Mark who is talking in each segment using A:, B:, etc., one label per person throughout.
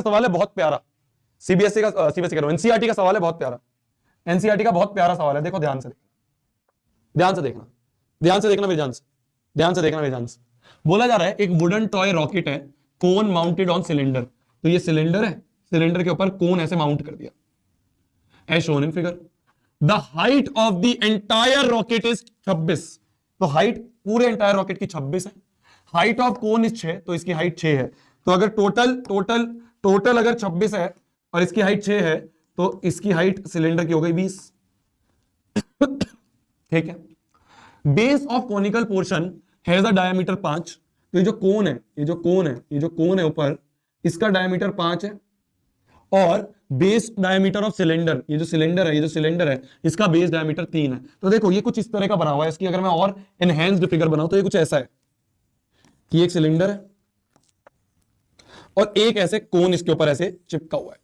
A: सवाल है बहुत प्यारा, सीबीएसई का, सीबीएसई कह रहा हूं, एनसीईआरटी का सवाल है बहुत प्यारा, एनसीईआरटी का बहुत प्यारा सवाल है। देखो ध्यान से, ध्यान से देखना, ध्यान से देखना मेरे जान से, ध्यान से देखना मेरे जान से। बोला जा रहा है एक वुडन टॉय रॉकेट है, कोन माउंटेड ऑन सिलेंडर। तो ये सिलेंडर है, सिलेंडर के ऊपर कोन ऐसे माउंट कर दिया, as shown in figure. The height of the entire rocket is 26। तो हाइट पूरे एंटायर रॉकेट की 26 है। हाइट ऑफ कोन इज 6, तो इसकी हाइट 6 है। तो अगर टोटल अगर 26 है और इसकी हाइट 6 है, तो इसकी हाइट सिलेंडर की हो गई 20। ठीक है। Base of conical portion has a diameter 5। तो ये जो कोन है, ये जो कोन है ऊपर, इसका डायमीटर 5 है। और बेस डायमीटर ऑफ सिलेंडर, ये जो सिलेंडर है इसका बेस डायमीटर 3 है। तो देखो ये कुछ इस तरह का बना हुआ है। इसकी अगर मैं और एनहेंस्ड फिगर बनाऊं तो ये कुछ ऐसा है कि एक सिलेंडर है और एक ऐसे कोन इसके ऊपर ऐसे चिपका हुआ है,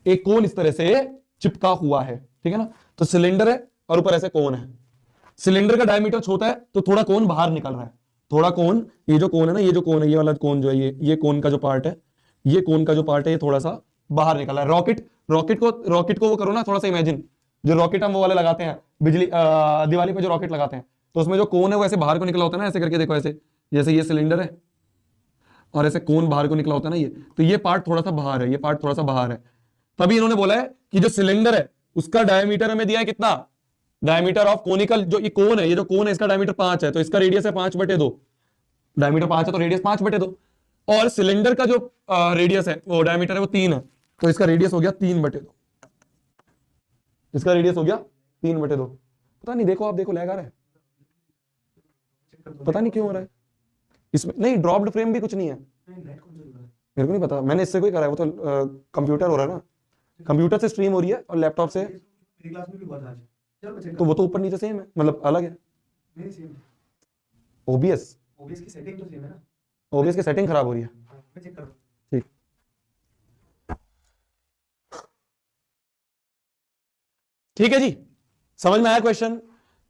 A: एक कोन इस तरह से चिपका हुआ है, ठीक है ना। तो सिलेंडर है और ऊपर ऐसे कोन है। सिलेंडर का डायमीटर छोटा है तो थोड़ा कोन बाहर निकल रहा है, थोड़ा कोन, ये जो कोन है ना, ये जो कोन है, ये वाला कोन जो है, ये कोन का जो पार्ट है, ये कोन का जो पार्ट है, ये थोड़ा सा बाहर निकल रहा है। रॉकेट को वो करो ना थोड़ा सा इमेजिन, जो रॉकेट हम वो वाले लगाते हैं बिजली दिवाली पे जो रॉकेट लगाते हैं, तो उसमें जो कोन है वो ऐसे बाहर को निकला होता है ना, ऐसे करके देखो, ऐसे जैसे ये सिलेंडर है और ऐसे कोन बाहर को निकला होता है ना, ये तो ये पार्ट थोड़ा सा बाहर है, ये पार्ट थोड़ा सा बाहर है। तभी इन्होंने बोला है कि जो सिलेंडर है उसका डायमीटर हमें दिया है कितना, डायमीटर ऑफ कोनिकल, जो ये कोन है, ये जो कोन है इसका डायमीटर 5 है, तो इसका रेडियस है 5/2। डायमीटर 5 है तो रेडियस 5/2। और सिलेंडर का जो रेडियस है, वो डायमीटर है वो 3 है, तो इसका रेडियस हो गया 3/2। इसका रेडियस हो गया 3/2। पता नहीं, देखो आप देखो लैग आ रहा है, पता नहीं क्यों हो रहा है इसमें। नहीं, ड्रॉप्ड फ्रेम भी कुछ नहीं है, मेरे को नहीं पता, मैंने इससे कोई करा है, वो तो कंप्यूटर हो रहा है ना, कंप्यूटर से स्ट्रीम हो रही है और लैपटॉप से। क्लास में भी हुआ था आज, तो वो तो ऊपर नीचे सेम है, मतलब अलग है। नहीं सेम है। ओबीएस की सेटिंग तो सेम है ना, ओबीएस की सेटिंग खराब हो रही है। मैं चेक करूं। ठीक, ठीक है जी, समझ में आया क्वेश्चन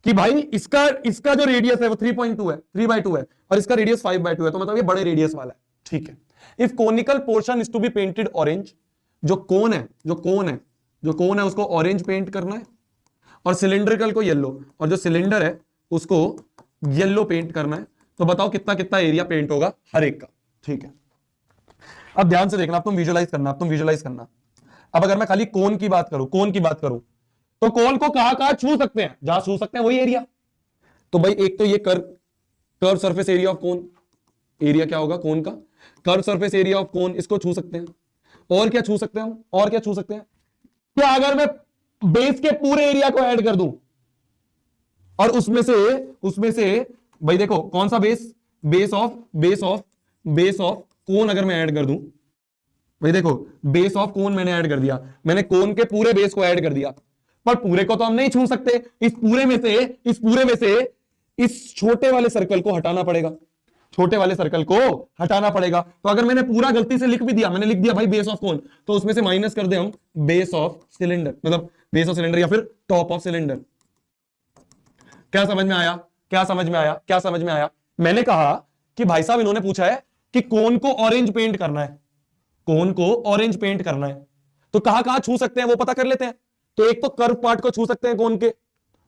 A: कि भाई इसका जो रेडियस है वो 3.2 है, 3/2 है, और इसका रेडियस 5/2 है, तो मतलब ये बड़े रेडियस वाला है। ठीक है। If conical portion is to be painted orange, जो कोन है उसको ऑरेंज पेंट करना है, और सिलेंड्रिकल को येलो, और जो सिलेंडर है उसको येलो पेंट करना है, तो बताओ कितना कितना एरिया पेंट होगा हर एक का। ठीक है। अब ध्यान से देखना, अब तुम विजुअलाइज करना, अब अगर मैं खाली कोन की बात करूं, तो कोन को कहां छू सकते हैं, जहां छू सकते हैं वही एरिया। तो भाई एक तो ये curve surface area of cone, area क्या होगा कोन का, curve surface area of cone, इसको छू सकते हैं। और क्या छू सकते हैं क्या अगर मैं बेस के पूरे एरिया को ऐड कर दूं, और उसमें से भाई देखो कौन सा बेस ऑफ कोन अगर मैं ऐड कर दूं, भाई देखो बेस ऑफ कोन मैंने ऐड कर दिया, मैंने कोन के पूरे बेस को ऐड कर दिया, पर पूरे को तो हम नहीं छू सकते। इस पूरे में से इस छोटे वाले सर्कल को हटाना पड़ेगा, तो अगर मैंने पूरा गलती से लिख भी दिया, मैंने लिख दिया भाई बेस ऑफ कोन, तो उसमें से माइनस कर दे हम बेस ऑफ सिलेंडर, मतलब बेस ऑफ सिलेंडर या फिर टॉप ऑफ सिलेंडर। क्या समझ में आया? मैंने कहा कि भाई साहब इन्होंने पूछा है कि कोन को ऑरेंज पेंट करना है, तो कहां छू सकते हैं वो पता कर लेते हैं। तो एक तो कर्व पार्ट को छू सकते हैं कोन के,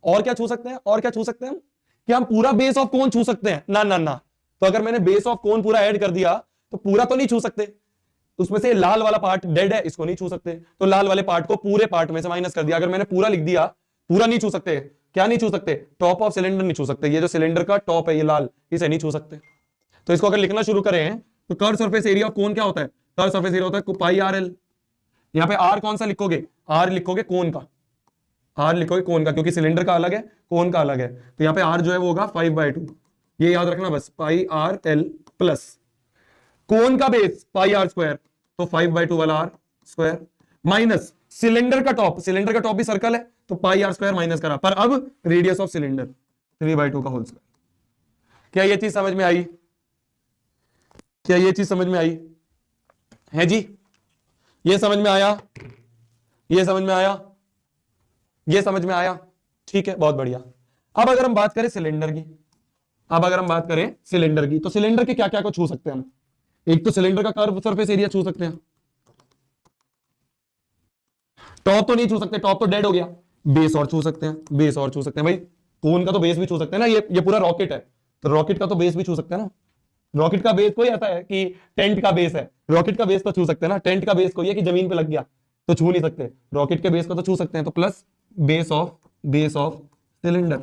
A: और क्या छू सकते हैं कि हम पूरा बेस ऑफ कोन छू सकते हैं ना। तो अगर मैंने बेस ऑफ कोन पूरा ऐड कर दिया तो पूरा तो नहीं छू सकते, उसमें से लाल वाला पार्ट डेड है, इसको नहीं छू सकते, तो लाल वाले पार्ट को पूरे पार्ट में से माइनस कर दिया। अगर मैंने पूरा लिख दिया, पूरा नहीं छू सकते, क्या नहीं छू सकते, टॉप ऑफ सिलेंडर नहीं छू सकते, ये जो सिलेंडर का टॉप है ये लाल, इसे नहीं छू सकते। तो इसको अगर लिखना शुरू करें तो curve surface area of cone क्या होता है, कर्व सरफेस एरिया होता है पाई आर एल। यहां पे आर कौन सा लिखोगे, आर लिखोगे कोन का, क्योंकि सिलेंडर का अलग है, कोन का अलग है, तो यहां पे आर जो है वो होगा 5/2, ये याद रखना बस, पाई आर एल प्लस कोन का बेस पाई आर स्क्वायर, तो 5/2 वाला आर स्क्वायर, माइनस सिलेंडर का टॉप भी सर्कल है, तो पाई आर स्क्वायर माइनस करा, पर अब रेडियस ऑफ सिलेंडर 3/2 का होल स्क्वायर। क्या ये चीज समझ में आई है जी? ये समझ में आया? ठीक है, बहुत बढ़िया। अब अगर हम बात करें सिलेंडर की, तो सिलेंडर के क्या क्या को छू सकते हैं हम। एक तो सिलेंडर का कर्व सरफेस एरिया छू सकते हैं, टॉप तो नहीं छू सकते, टॉप तो डेड हो गया, बेस और छू सकते हैं, बेस और छू सकते हैं भाई, कोन का तो बेस भी छू सकते हैं ना, ये पूरा रॉकेट है, तो रॉकेट का तो बेस भी छू सकते हैं ना। रॉकेट का बेस कोई ऐसा है कि टेंट का बेस है, रॉकेट का बेस तो छू सकते हैं ना, टेंट का बेस कोई है कि जमीन पे लग गया तो छू नहीं सकते, रॉकेट के बेस को तो छू सकते हैं, तो plus base of cylinder.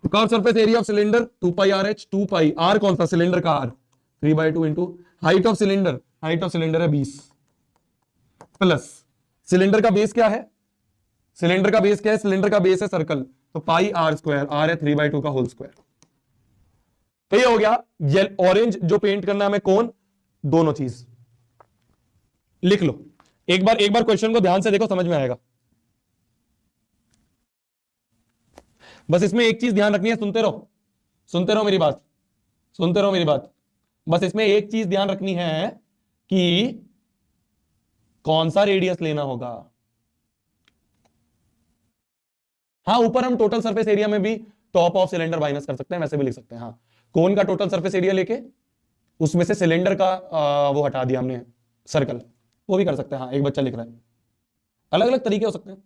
A: Curve surface area of cylinder 2 pi r h, 2 pi r कौन सा, सिलेंडर का r, 3/2 into height of cylinder, height of cylinder है 20, प्लस सिलेंडर का बेस क्या है, सिलेंडर का बेस क्या है, सिलेंडर का बेस है सर्कल, तो पाई आर स्क्वायर, आर है 3/2 का होल स्क्वायर। तो ये हो गया ऑरेंज जो पेंट करना है हमें, कौन, दोनों चीज लिख लो। एक बार क्वेश्चन को ध्यान से देखो, समझ में आएगा। बस इसमें एक चीज ध्यान रखनी है, सुनते रहो, सुनते रहो मेरी बात, सुनते रहो मेरी बात। बस इसमें एक चीज ध्यान रखनी है कि कौन सा रेडियस लेना होगा। हाँ, ऊपर हम टोटल सरफेस एरिया में भी टॉप ऑफ सिलेंडर माइनस कर सकते हैं, वैसे भी लिख सकते हैं। हाँ, कोन का टोटल सरफेस एरिया लेके उसमें से सिलेंडर का वो हटा दिया हमने, सर्कल, वो भी कर सकते हैं। हाँ, एक बच्चा लिख रहा है, अलग अलग तरीके हो सकते हैं।